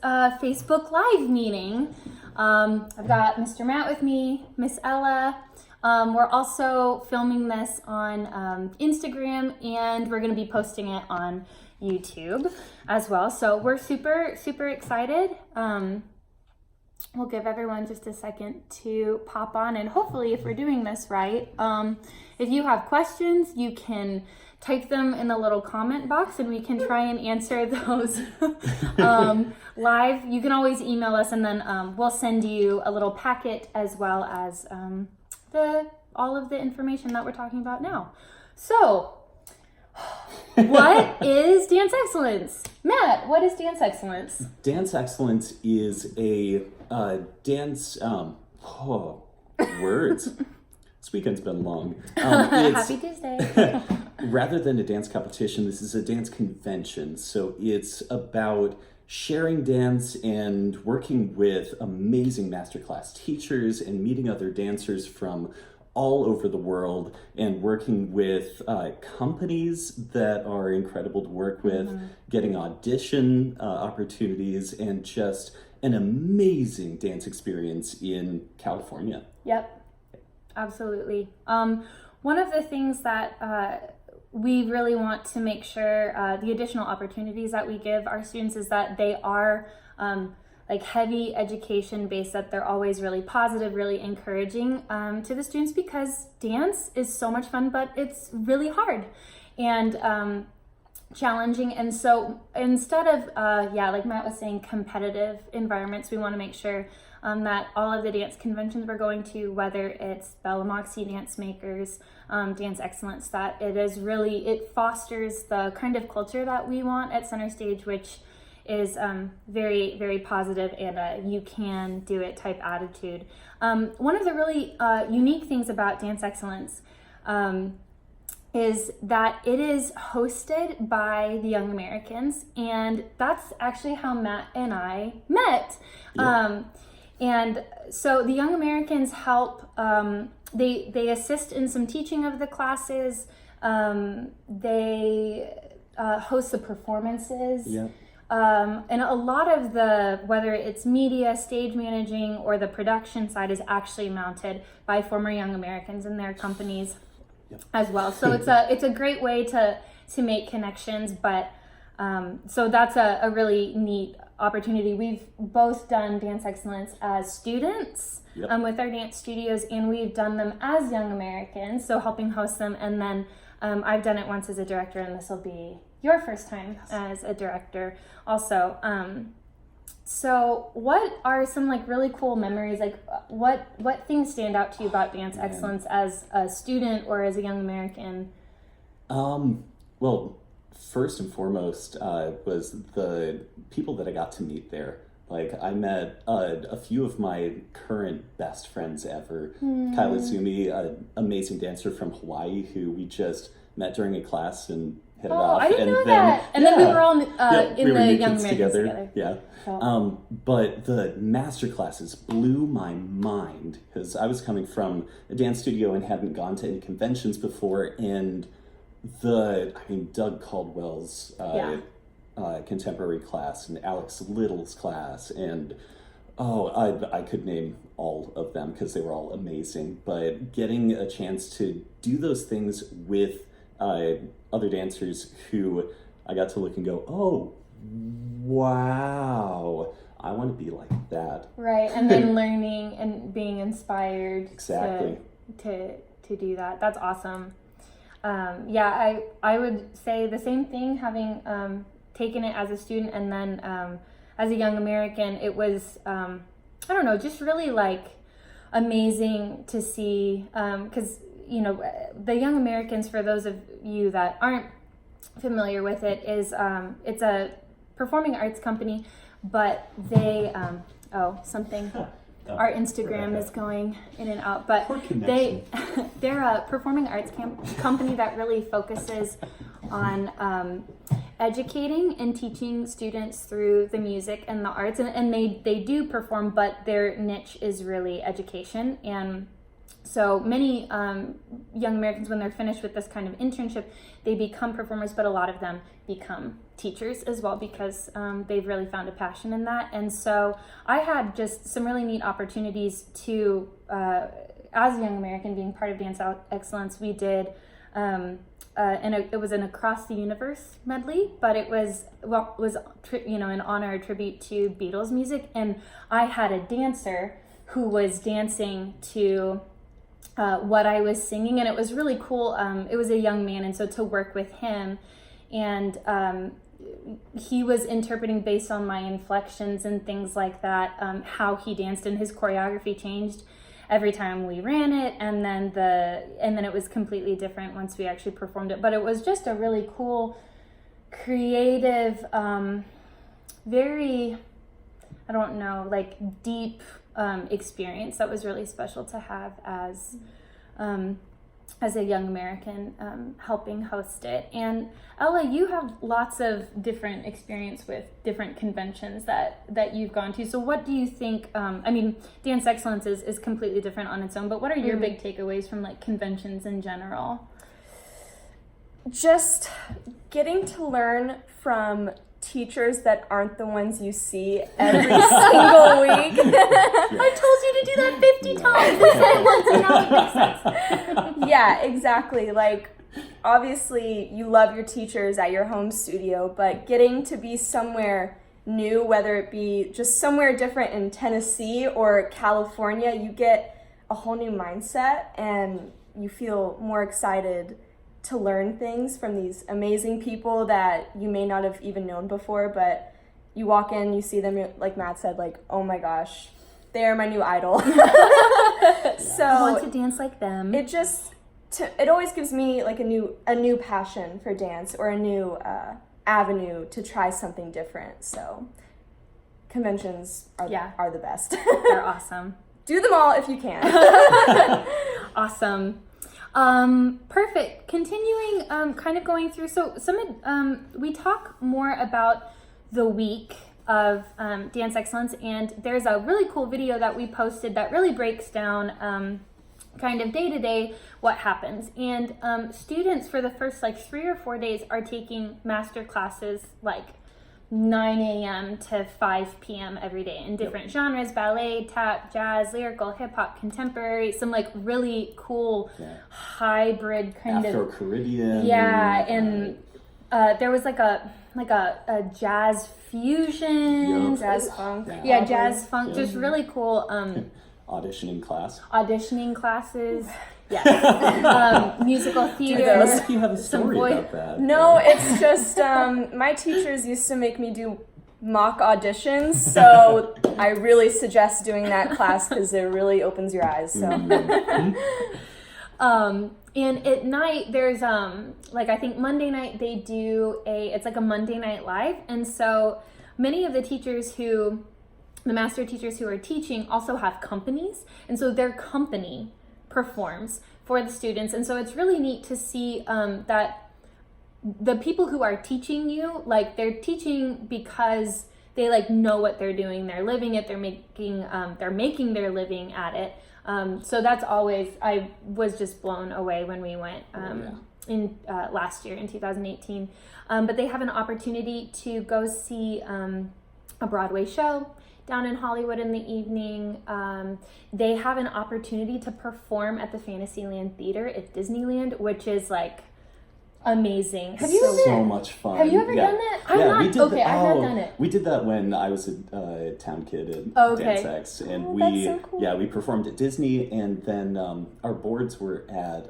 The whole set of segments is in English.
Facebook Live meeting. I've got Mr. Matt with me, Miss Ella. We're also filming this on Instagram, and we're going to be posting it on YouTube as well. So we're super, super excited. We'll give everyone just a second to pop on, and hopefully if we're doing this right, if you have questions, you can type them in the little comment box and we can try and answer those live. You can always email us, and then we'll send you a little packet as well as all of the information that we're talking about now. So, what is Dance Excellence? Matt, what is Dance Excellence? Dance Excellence is a dance, words. This weekend's been long. Happy Tuesday. Rather than a dance competition, this is a dance convention. So it's about sharing dance and working with amazing masterclass teachers and meeting other dancers from all over the world, and working with companies that are incredible to work with, getting audition opportunities, and just an amazing dance experience in California. Yep, absolutely. One of the things that we really want to make sure, the additional opportunities that we give our students, is that they are like heavy education based, that they're always really positive, really encouraging to the students, because dance is so much fun, but it's really hard and challenging. And so instead of, like Matt was saying, competitive environments, we want to make sure that all of the dance conventions we're going to, whether it's Bella Moxie, Dance Makers, Dance Excellence, that it fosters the kind of culture that we want at Center Stage, which is very, very positive and you can do it type attitude. One of the really unique things about Dance Excellence is that it is hosted by the Young Americans, and that's actually how Matt and I met. Yep. And so the Young Americans help, they assist in some teaching of the classes, they host the performances. Yep. And a lot of whether it's media, stage managing, or the production side, is actually mounted by former Young Americans and their companies as well. So it's a great way to make connections. But so that's a really neat opportunity. We've both done Dance Excellence as students with our dance studios, and we've done them as Young Americans, so helping host them. And then I've done it once as a director, and this will be your first time as a director also. So what are some really cool memories? What things stand out to you about Dance Excellence as a student or as a Young American? Well, first and foremost was the people that I got to meet there. I met a few of my current best friends ever. Kyle Izumi, an amazing dancer from Hawaii, who we just met during a class and hit it off. I didn't know that. And then we were all in the Young Americans together. Yeah. Cool. But the master classes blew my mind, because I was coming from a dance studio and hadn't gone to any conventions before, and Doug Caldwell's contemporary class, and Alex Little's class, and I could name all of them because they were all amazing. But getting a chance to do those things with other dancers who I got to look and go, oh, wow, I want to be like that. Right, and then learning and being inspired exactly to do that. That's awesome. I would say the same thing, having taken it as a student and then as a Young American. It was, just really amazing to see, because, the Young Americans, for those of you that aren't familiar with it, is it's a performing arts company, but they, our Instagram is going in and out, but they're a performing arts company that really focuses on educating and teaching students through the music and the arts, and they do perform, but their niche is really education. And So many young Americans, when they're finished with this kind of internship, they become performers, but a lot of them become teachers as well because they've really found a passion in that. And so I had just some really neat opportunities to, as a young American, being part of Dance Excellence, we did, and it was an Across the Universe medley, but it was, in honor or tribute to Beatles music. And I had a dancer who was dancing to what I was singing, and it was really cool. It was a young man, and so to work with him, and he was interpreting based on my inflections and things like that, how he danced, and his choreography changed every time we ran it, and then it was completely different once we actually performed it. But it was just a really cool, creative, very, I don't know, like deep experience that was really special to have as a young American helping host it. And Ella, you have lots of different experience with different conventions that you've gone to. So what do you think, Dance Excellence is completely different on its own, but what are your big takeaways from like conventions in general? Just getting to learn from teachers that aren't the ones you see every single week. I told you to do that 50 times. You said it once and now it makes sense. Yeah, exactly. Like, obviously, you love your teachers at your home studio, but getting to be somewhere new, whether it be just somewhere different in Tennessee or California, you get a whole new mindset and you feel more excited to learn things from these amazing people that you may not have even known before, but you walk in, you see them, like Matt said, like, oh my gosh, they're my new idol. So I want to dance like them. It always gives me like a new passion for dance or a new avenue to try something different. So conventions are the best. They're awesome. Do them all if you can. Awesome. Perfect. Continuing, kind of going through. So we talk more about the week of Dance Excellence, and there's a really cool video that we posted that really breaks down kind of day to day what happens. And students for the first like 3 or 4 days are taking master classes like 9 a.m. to 5 p.m. every day in different genres: ballet, tap, jazz, lyrical, hip-hop, contemporary, some like really cool hybrid kind of Afro-Caribbean. Yeah, and there was like a jazz fusion. Jazz funk. Yeah, jazz funk, just really cool Auditioning classes. Yeah. Musical theater. Unless if you have a story about that. No, it's just my teachers used to make me do mock auditions, so I really suggest doing that class because it really opens your eyes. So. And at night there's I think Monday night they do it's like a Monday Night Live, and so many of the master teachers who are teaching also have companies, and so their company performs for the students. And so it's really neat to see that the people who are teaching you, like, they're teaching because they like know what they're doing, they're living it, they're making their living at it. So that's always, I was just blown away when we went in last year in 2018. But they have an opportunity to go see a Broadway show down in Hollywood in the evening. They have an opportunity to perform at the Fantasyland Theater at Disneyland, which is like amazing. Have you so much fun. Have you ever done that? I've not done it. We did that when I was a town kid at Dance X, and that's so cool. we performed at Disney, and then our boards were at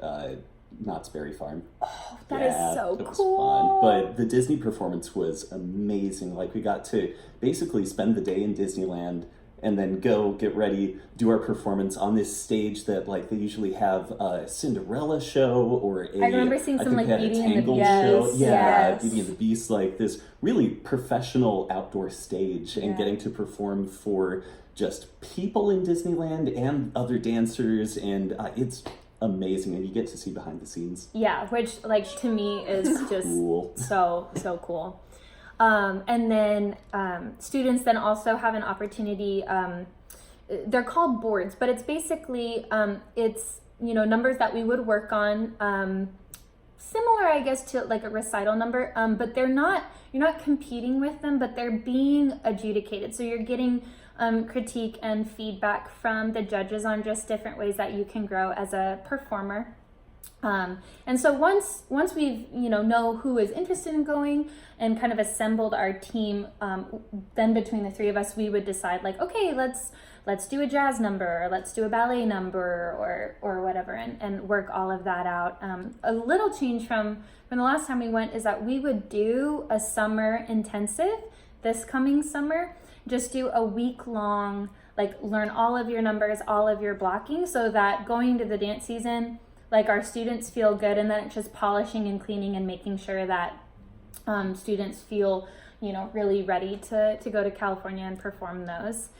Knott's Berry Farm. Oh, that is so it was cool. Fun. But the Disney performance was amazing. Like, we got to basically spend the day in Disneyland and then go get ready, do our performance on this stage that, like, they usually have a Cinderella show or I remember seeing some like Beauty and the Beast. Beauty and the Beast, like this really professional outdoor stage, and getting to perform for just people in Disneyland and other dancers, and it's amazing, and you get to see behind the scenes. Yeah, which like to me is just cool. so cool. And then students then also have an opportunity they're called boards, but it's basically, it's, numbers that we would work on, similar, I guess, to like a recital number, but you're not competing with them, but they're being adjudicated. So you're getting critique and feedback from the judges on just different ways that you can grow as a performer. And so once we've, know who is interested in going and kind of assembled our team, then between the three of us, we would decide like, okay, let's do a jazz number, or let's do a ballet number, or whatever, and work all of that out. A little change from the last time we went is that we would do a summer intensive this coming summer, just do a week long, like learn all of your numbers, all of your blocking, so that going to the dance season, like our students feel good, and then it's just polishing and cleaning and making sure that students feel, really ready to go to California and perform those.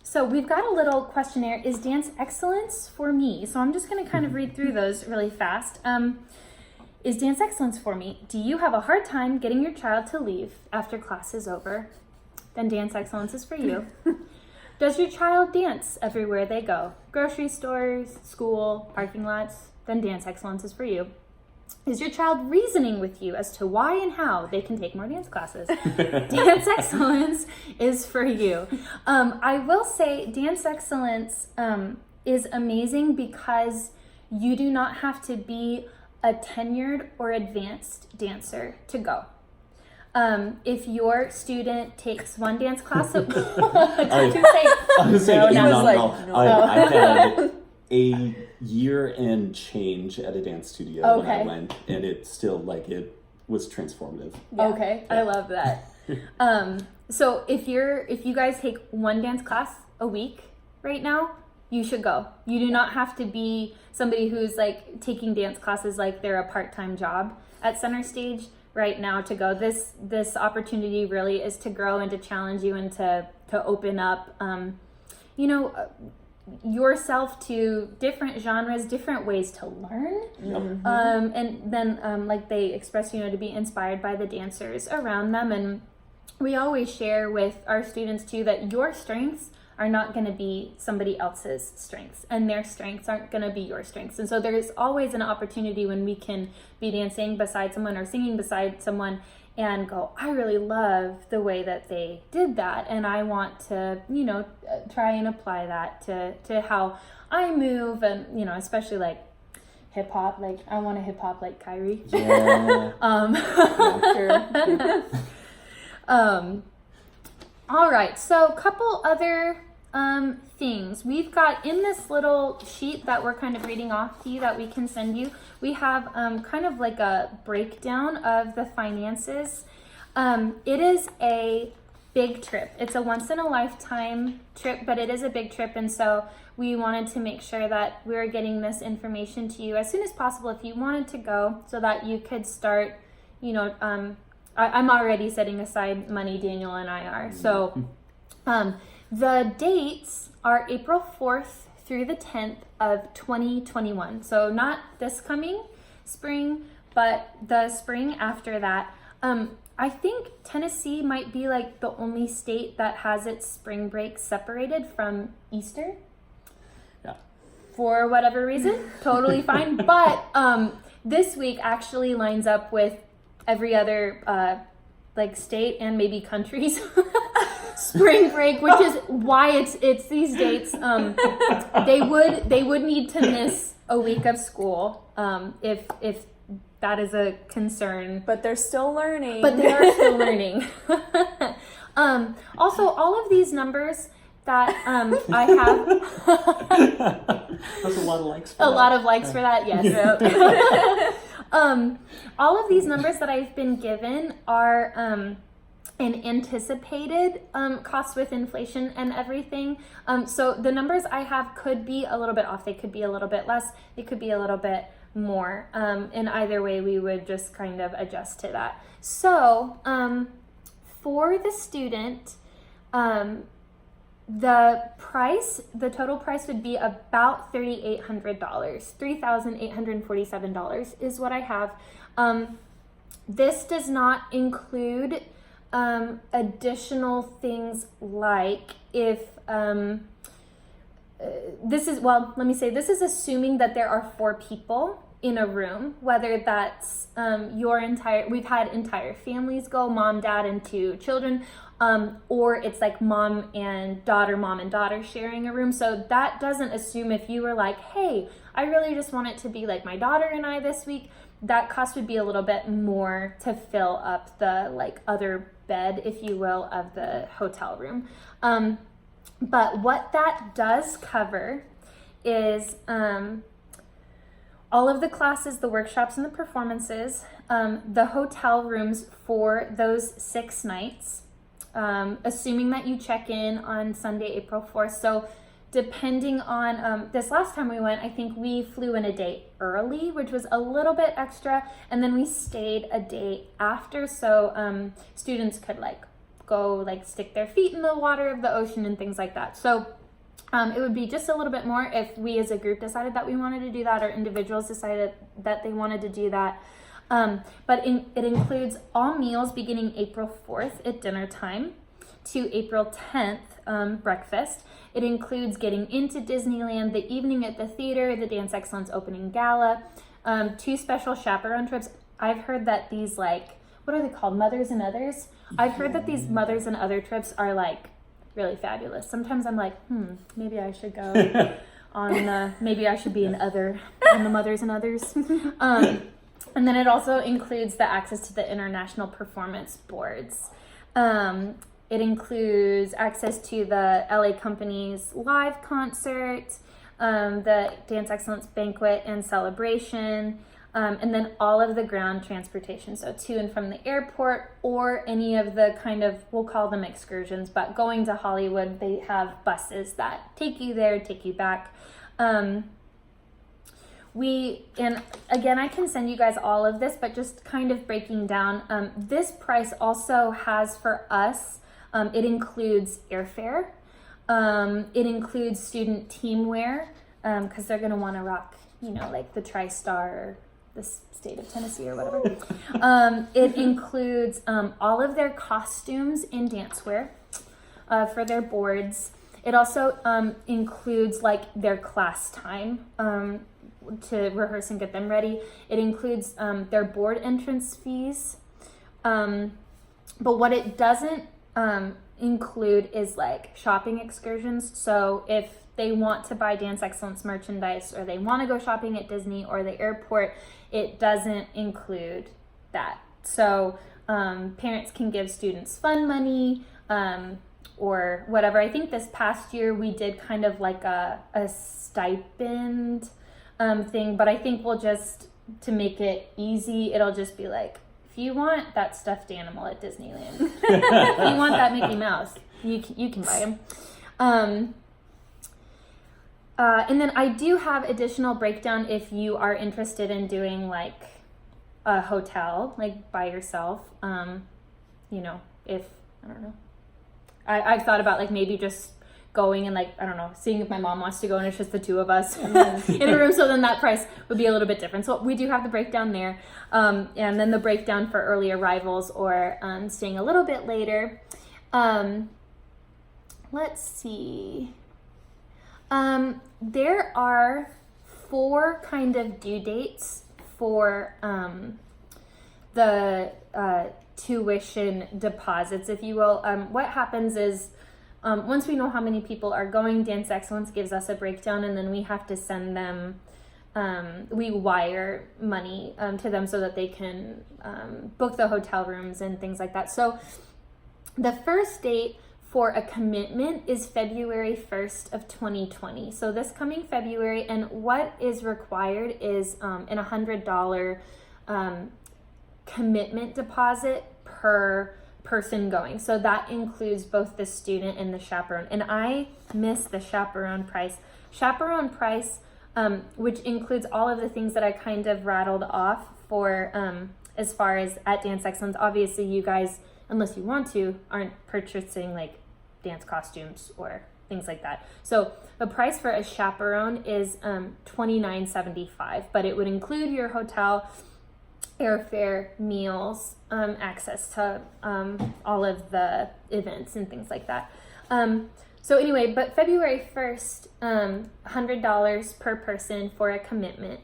So we've got a little questionnaire. Is dance excellence for me? So I'm just going to kind of read through those really fast. Is dance excellence for me? Do you have a hard time getting your child to leave after class is over? Then dance excellence is for you. Does your child dance everywhere they go? Grocery stores, school, parking lots? Then dance excellence is for you. Is your child reasoning with you as to why and how they can take more dance classes? Dance excellence is for you. I will say dance excellence is amazing because you do not have to be a tenured or advanced dancer to go. If your student takes one dance class, I was saying, I had a year and change at a dance studio when I went, and it still it was transformative. Yeah. Okay, yeah. I love that. So if you guys take one dance class a week right now, you should go. You do not have to be somebody who's taking dance classes like they're a part-time job at Center Stage right now to go. This opportunity really is to grow and to challenge you and to open up yourself to different genres, different ways to learn. Yep. And then like they express, to be inspired by the dancers around them. And we always share with our students too that your strengths are not going to be somebody else's strengths, and their strengths aren't going to be your strengths. And so there's always an opportunity when we can be dancing beside someone or singing beside someone and go, I really love the way that they did that, and I want to, try and apply that to how I move, and, especially hip hop, I want to hip hop like Kyrie. Yeah. All right, so a couple other things. We've got in this little sheet that we're kind of reading off to you that we can send you, we have kind of like a breakdown of the finances. It is a big trip. It's a once in a lifetime trip, but it is a big trip, and so we wanted to make sure that we were getting this information to you as soon as possible if you wanted to go, so that you could start, I'm already setting aside money, Daniel and I are. So the dates are April 4th through the 10th of 2021. So not this coming spring, but the spring after that. I think Tennessee might be the only state that has its spring break separated from Easter. Yeah. For whatever reason, totally fine. But this week actually lines up with every other state and maybe country's spring break, which is why it's these dates. They would need to miss a week of school if that is a concern. But they're still learning. But they are still learning. Also, all of these numbers that I have. That's a lot of likes for a that. lot of likes for that, yes. All of these numbers that I've been given are an anticipated cost with inflation and everything. So the numbers I have could be a little bit off. They could be a little bit less. They could be a little bit more. In either way, we would just kind of adjust to that. So for the student, the total price would be about $3,800. $3,847 is what I have. This does not include additional things like if this is, well, let me say, this is assuming that there are 4 people in a room, whether that's we've had entire families go, mom, dad, and 2 children, or it's like mom and daughter sharing a room. So that doesn't assume if you were like, hey, I really just want it to be like my daughter and I this week, that cost would be a little bit more to fill up the like other bed, if you will, of the hotel room. But what that does cover is all of the classes, the workshops, and the performances, the hotel rooms for those 6 nights, assuming that you check in on Sunday, April 4th. So depending on, this last time we went, I think we flew in a day early, which was a little bit extra, and then we stayed a day after, so students could like go like stick their feet in the water of the ocean and things like that. So it would be just a little bit more if we as a group decided that we wanted to do that, or individuals decided that they wanted to do that. But it includes all meals beginning April 4th at dinner time to April 10th breakfast. It includes getting into Disneyland, the evening at the theater, the Dance Excellence opening gala, 2 special chaperone trips. I've heard that these, like, what are they called? Mothers and Others? I've heard that these Mothers and Other trips are like really fabulous. Sometimes I'm like, maybe I should go on, maybe I should be an other on the Mothers and Others. And then it also includes the access to the international performance boards. It includes access to the LA Company's live concert, the Dance Excellence banquet and celebration, and then all of the ground transportation, so to and from the airport, or any of the kind of, we'll call them excursions, but going to Hollywood, they have buses that take you there, take you back. And again, I can send you guys all of this, but just kind of breaking down, this price also has for us, it includes airfare, it includes student teamwear, because they're going to want to rock, like the TriStar or the state of Tennessee or whatever. It includes all of their costumes in dancewear for their boards. It also includes like their class time to rehearse and get them ready. It includes their board entrance fees. But what it doesn't include is like shopping excursions. So if they want to buy Dance Excellence merchandise, or they want to go shopping at Disney or the airport, it doesn't include that. So parents can give students fun money or whatever. I think this past year we did kind of like a stipend thing, but I think we'll just, to make it easy, it'll just be like, if you want that stuffed animal at Disneyland, if you want that Mickey Mouse, you can buy him. And then I do have additional breakdown if you are interested in doing like a hotel, like by yourself. If, I don't know, I've thought about like maybe just going and like, I don't know, seeing if my mom wants to go and it's just the 2 of us in a room. So then that price would be a little bit different. So we do have the breakdown there. And then the breakdown for early arrivals or staying a little bit later. Let's see. There are 4 kind of due dates for the tuition deposits, if you will. What happens is once we know how many people are going, Dance Excellence gives us a breakdown, and then we have to send them, we wire money to them so that they can book the hotel rooms and things like that. So the first date for a commitment is February 1st of 2020. So this coming February, and what is required is an $100 commitment deposit per person going. So that includes both the student and the chaperone. And I miss the chaperone price. Chaperone price, which includes all of the things that I kind of rattled off for as far as at Dance Excellence. Obviously you guys, unless you want to, aren't purchasing like dance costumes or things like that. So the price for a chaperone is $29.75, but it would include your hotel, airfare, meals, access to all of the events and things like that. So anyway, but February 1st, $100 per person for a commitment.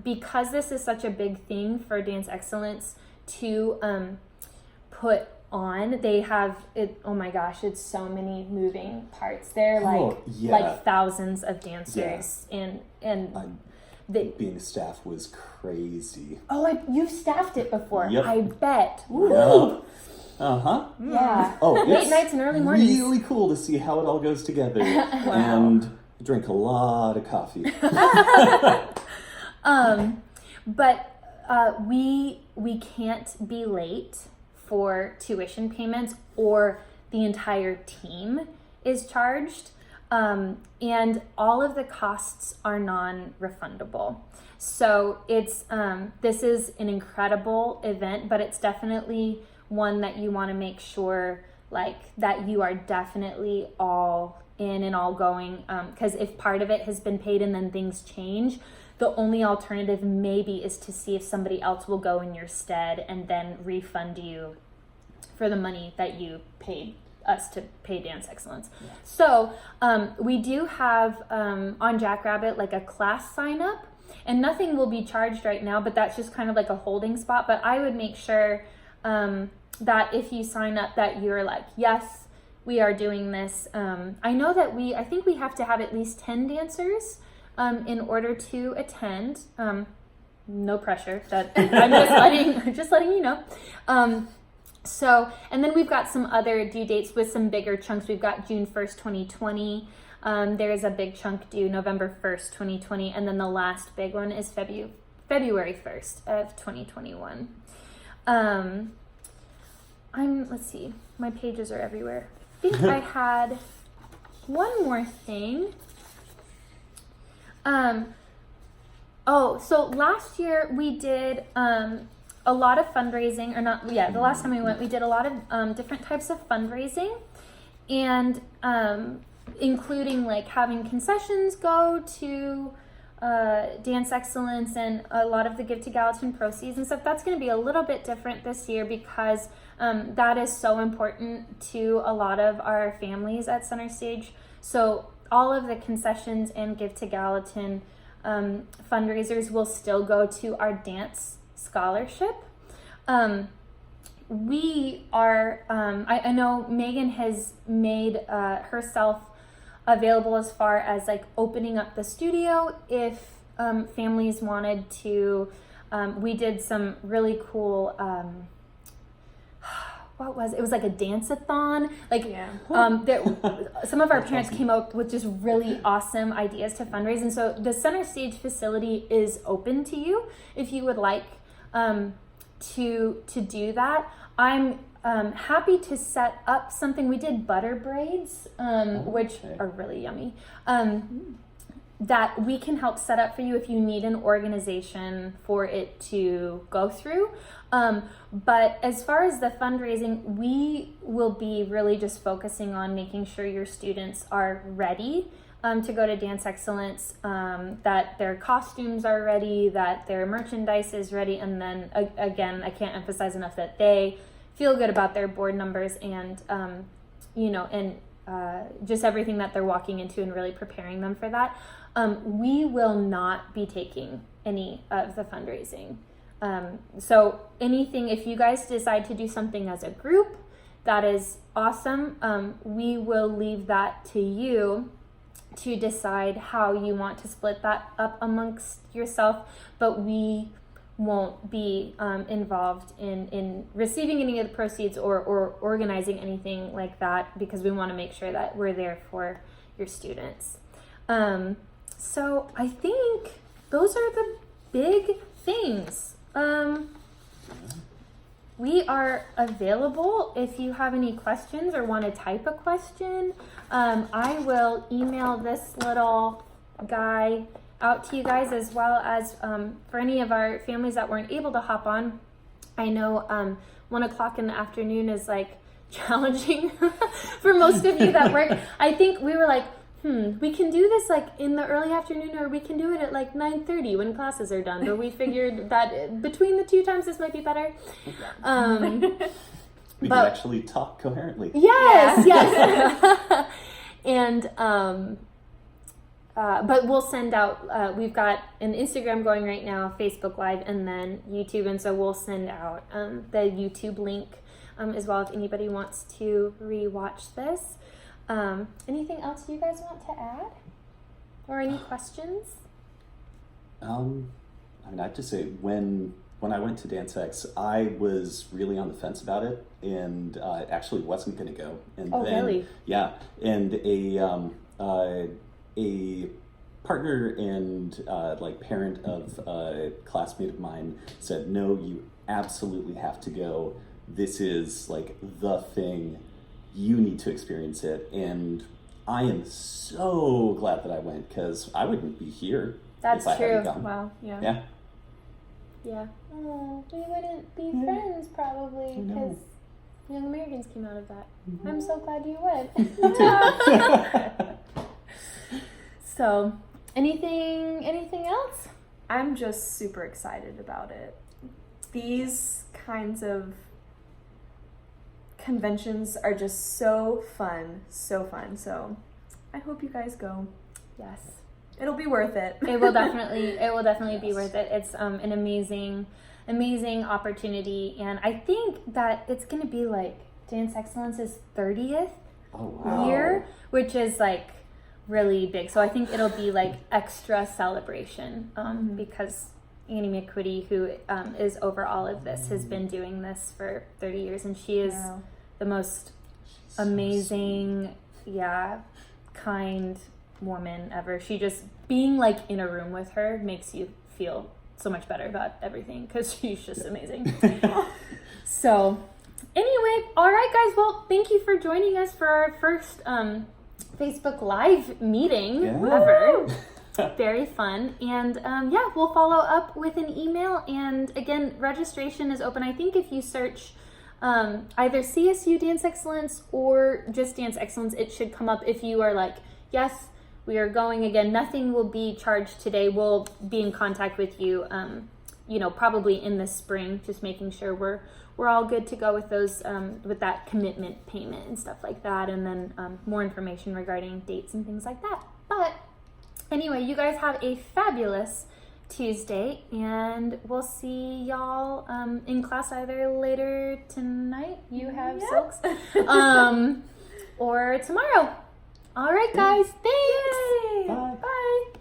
Because this is such a big thing for Dance Excellence to put on, they have it. Oh my gosh, it's so many moving parts. They're like thousands of dancers, and being a staff was crazy. Oh, you've staffed it before. Yep. I bet. Yep. Uh-huh. Yeah. Oh, late nights and early mornings. Really cool to see how it all goes together. Wow. And drink a lot of coffee. But we can't be late for tuition payments, or the entire team is charged. And all of the costs are non-refundable. So it's this is an incredible event, but it's definitely one that you want to make sure that you are definitely all in and all going, because if part of it has been paid and then things change, the only alternative maybe is to see if somebody else will go in your stead and then refund you for the money that you paid us to pay Dance Excellence. Yeah. So we do have on Jackrabbit like a class sign up, and nothing will be charged right now, but that's just kind of like a holding spot. But I would make sure that if you sign up that you're like, yes, we are doing this. I know that I think we have to have at least 10 dancers in order to attend. No pressure, that I'm just letting you know. So, and then we've got some other due dates with some bigger chunks. We've got June 1st, 2020. There's a big chunk due November 1st, 2020. And then the last big one is February 1st of 2021. Let's see, my pages are everywhere. I think I had one more thing. So last year we did a lot of fundraising, the last time we went, we did a lot of different types of fundraising, and including like having concessions go to Dance Excellence and a lot of the Give to Gallatin proceeds and stuff. That's going to be a little bit different this year because that is so important to a lot of our families at Center Stage. So all of the concessions and Give to Gallatin fundraisers will still go to our dance scholarship. We are, I know Megan has made herself available as far as like opening up the studio if families wanted to. We did some really cool, it was like a dance-a-thon. Some of our parents came up with just really awesome ideas to fundraise. And so the Center Stage facility is open to you if you would like to do that. I'm happy to set up something. We did butter braids, which are really yummy, that we can help set up for you if you need an organization for it to go through. But as far as the fundraising, we will be really just focusing on making sure your students are ready to go to Dance Excellence, that their costumes are ready, that their merchandise is ready, and then again, I can't emphasize enough that they feel good about their board numbers and just everything that they're walking into and really preparing them for that. We will not be taking any of the fundraising. So anything, if you guys decide to do something as a group, that is awesome. We will leave that to you to decide how you want to split that up amongst yourself, but we won't be involved in receiving any of the proceeds or organizing anything like that, because we want to make sure that we're there for your students. So I think those are the big things. We are available if you have any questions or want to type a question. I will email this little guy out to you guys, as well as for any of our families that weren't able to hop on. I know 1 o'clock in the afternoon is like challenging for most of you that work. I think we were like, we can do this like in the early afternoon, or we can do it at like 9:30 when classes are done. But we figured that between the two times this might be better. We can actually talk coherently. Yes. And but we'll send out, we've got an Instagram going right now, Facebook Live, and then YouTube. And so we'll send out the YouTube link as well if anybody wants to rewatch this. Anything else you guys want to add? Or any questions? I mean, I'd just say when I went to DanceX, I was really on the fence about it, and actually wasn't going to go. And Oh, then, really? Yeah, and a partner and like parent of a classmate of mine said, "No, you absolutely have to go. This is like the thing. You need to experience it." And I am so glad that I went, because I wouldn't be here That's if I hadn't true. gone. Wow. Yeah. Yeah. Yeah. Oh, we wouldn't be friends probably I know. because Young Americans came out of that. I'm so glad you went. So, anything else? I'm just super excited about it. These kinds of conventions are just so fun, so fun. So I hope you guys go. Yes. It'll be worth it. It will definitely be Yes. worth it. It's an amazing opportunity, and I think that it's going to be like Dance Excellence's 30th Oh, wow. year, which is like really big. So I think it'll be like extra celebration because Annie McQuitty, who is over all of this, has been doing this for 30 years, and she is Wow. the most So amazing, kind woman ever. She just, being like in a room with her makes you feel so much better about everything because she's just amazing. So anyway, all right guys, well, thank you for joining us for our first Facebook Live meeting Yeah. ever. Very fun. And yeah, we'll follow up with an email. And again, registration is open. I think if you search either CSU Dance Excellence or just Dance Excellence, it should come up. If you are like, yes, we are going again, nothing will be charged today. We'll be in contact with you, probably in the spring, just making sure we're all good to go with those, with that commitment payment and stuff like that. And then more information regarding dates and things like that. But anyway, you guys have a fabulous Tuesday, and we'll see y'all in class either later tonight. You have silks, or tomorrow. All right, guys. Thanks. Bye. Bye.